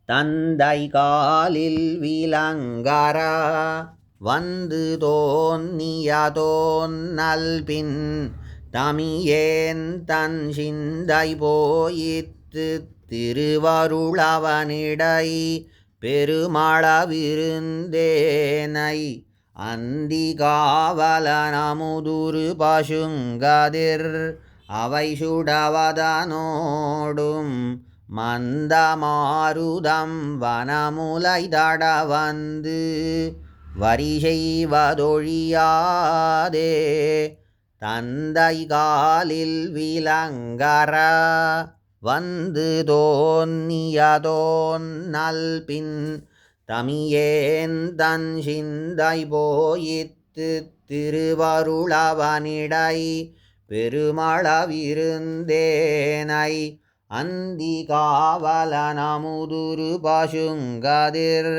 தந்தை காலில் விலங்கரா வந்து தோன்னியதோன்னல் பின் தமியேன் தன் சிந்தை போயித்து திருவருளவனிடை பெருமளவிருந்தேனை அந்தி காவலனமுதுரு பசுங்கதிர் அவை சுடவதனோடும் மந்தமாருதம் வனமுலை தடவந்து வரி செய்வதொழியாதே தந்தை காலில் விலங்கர வந்து தோன்னியதோன்னல் பின் தமியேன் தன் சிந்தை போயித்து திருவருளவனிடை பெருமளவிருந்தேனை அந்தி காவலனமுதுரு பசுங்கதிர்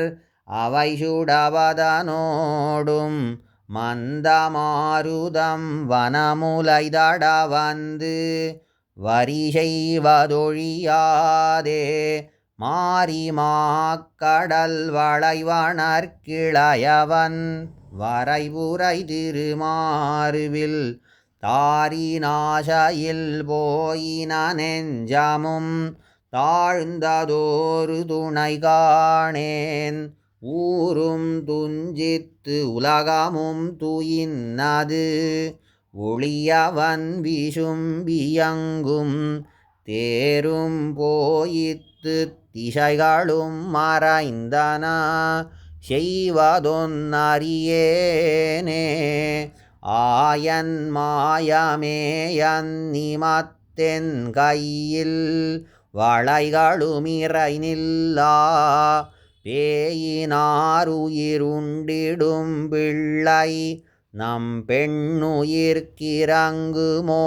அவை சுடவதனோடும் மந்தமாருதம் வனமுலை தடவந்து வரி செய்வதொழியாதே மாரி மாக்கடல் வளைவனர்கிளையவன் வரைபுரை திருமார்வில் தாரிநாசையில் போயின நெஞ்சமும் தாழ்ந்ததோரு துணை காணேன் ஊரும் துஞ்சித்து உலகமும் துயின்னது ஒளியவன் விசும்பியங்கும் தேரும் போயித்து திசைகளும் மறைந்தன செய்வதொன்னறியேனே ஆயன் மாயமேயன்னிமத்தென் கையில் வளைகளுமிறை நில்லா பேயினாருயிருண்டிடும் பிள்ளை நம் பெண்ணுயிர்க்கிறங்குமோ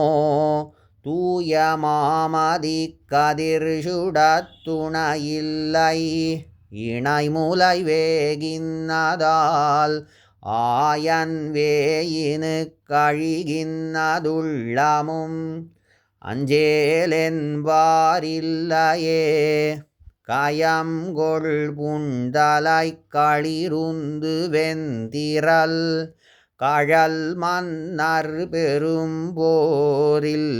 தூய மாமதி கதிர் சுடத்துணையில்லை இணைமுலை வேகின்னதால் ஆயன் வேயினு கழிகின்னதுள்ளமும் அஞ்சேலென்பாரில்லையே கயம்கொள் புண்டலை களிருந்து வெந்திரல் கழல் மன்னர் பெரும்போரில்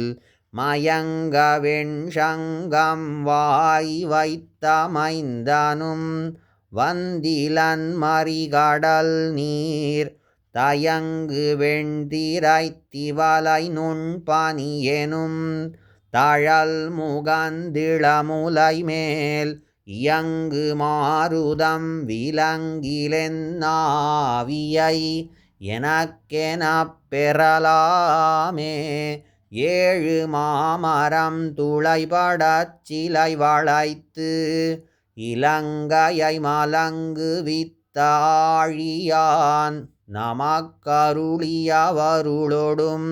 மயங்க வெண்சங்கம் வாய் வைத்தமைந்தனும் வந்திலன் மறிகடல் நீர் தயங்கு வெண்திரை திவலை நுண்பனியெனும் தழல் முகந்திளமுலை மேல் இயங்கு மாருதம் விலங்கிலென்னாவியை எனக்கெனப் பெறலாமே ஏழு மாமரம் துளைபடச் சிலை வளைத்து இலங்கையை மலங்கு வித்தாழியான் நமக்கருளியவருளொடும்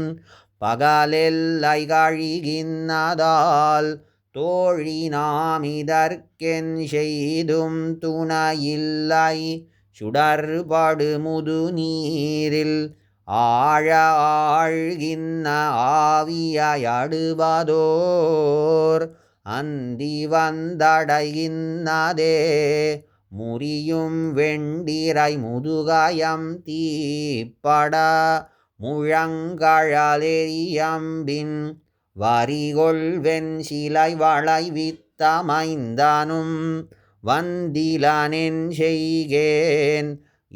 பகலெல்லை கழிகின்னதால் தோழி நாமிதற்கென் செய்தும் துணையில்லை சுடர்படு முது நீரில் ஆழ ஆழ்கின்ன ஆவியடுவதோர் அந்தி வந்தடைகின்னதே முறியும் வெண்டிரை முதுகயம் தீப்பட முழங்கழலெரியம்பின் வரிகொள் வெண்சிலை வளைவித்தமைந்தனும் வந்திலனென் செய்கேன்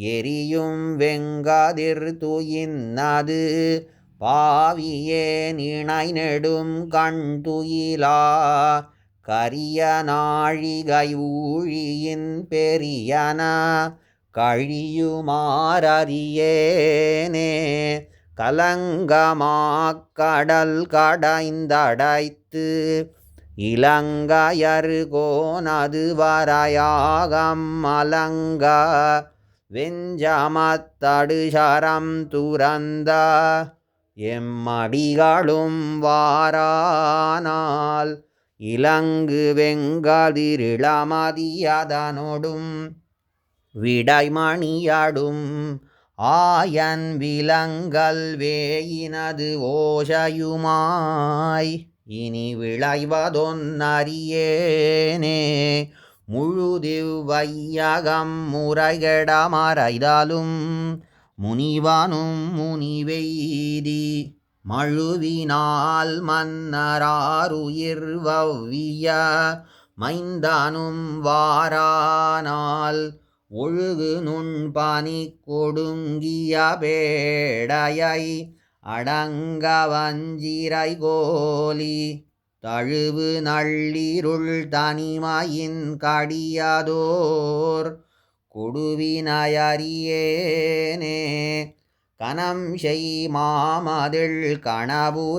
எரியும் வெங்கதிர் துயின்னது பாவியேன் இணை நெடும் கண் துயிலா கரிய நாழிகை ஊழியின் பெரியன கழியுமாறறியேனே கலங்கமாக்கடல் கடைந்தடைத்து இலங்கையர் கோனது வரையாகம் மலங்க வெஞ்சமத்தடு சரம் துறந்த எம்மடிகளும் வாரானால் இலங்கு வெங்கதிரிளமதியதனொடும் விடைமணியடும் ஆயன் விலங்கல் வேயினது ஓசையுமாய் இனி விளைவதொன்னறியேனே முழுதிவ்வையகம் முறைகெட மறைதலும் முனிவனும் முனிவெய்தி மழுவினால் மன்னராருயிர் வவ்விய மைந்தனும் வாரானால் ஒழுகு நுண்பனி கொடுங்கிய பேடையை அடங்க வஞ்சிரை கோலி தழுவு நள்ளிருள் தனிமையின் கடியதோர் கொடுவினையறியேனே கனம் செய் மாமதில் கணபுரத்தவனொடும்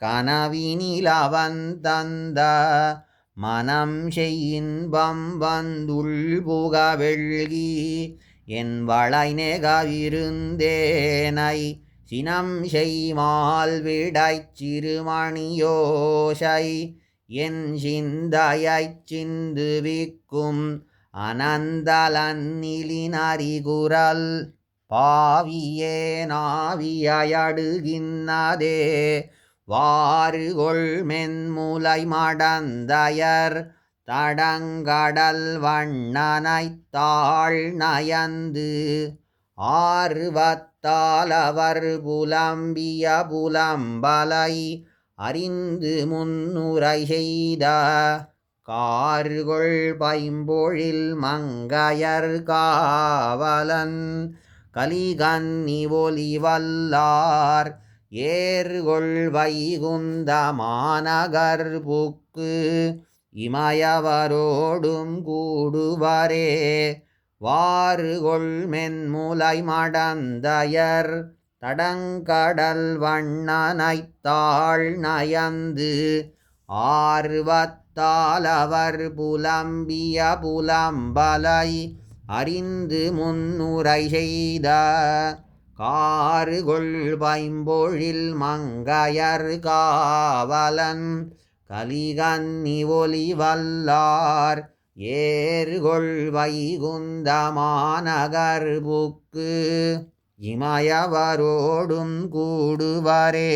கனவினிலவன் தந்த மனம் செய்யின்பம் வந்துள் புக வெள்கி என் வளைநெகவிருந்தேனை சினம் செய்மால் விடைச் சிறுமணியோசை என் சிந்தையைச் சிந்துவிக்கும் அனந்தலன்னிலினறிகுரல் பாவியே நாவியடுகின்னதே வாறுகொள் மென்முலை மடந்தயர் தடங்கடல் வண்ணனைத் தாழ் நயந்து ஆர்வத்தாலவர் புலம்பிய புலம்பலை அறிந்து முன்னுரை செய்த கார்கொள் பைம்பொழில் மங்கையர் காவலன் கலிகன்னி ஒலிவல்லார் ஏர்கொள் வைகுந்த மாநகர் புக்கு இமயவரோடும் கூடுவரே வாறுகொள் மென்முலை மடந்தயர் தடங்கடல் வண்ணனைத் தாழ் நயந்து ஆர்வத்தாலவர் புலம்பிய புலம்பலை அறிந்து முன்னுரை செய்த காறுகொள் பைம்பொழில் மங்கையர் காவலன் கலிகன்னி ஒலிவல்லார் ஏர்கொள் வைகுந்த மாநகர் புக்கு இமயவரோடும் கூடுவரே.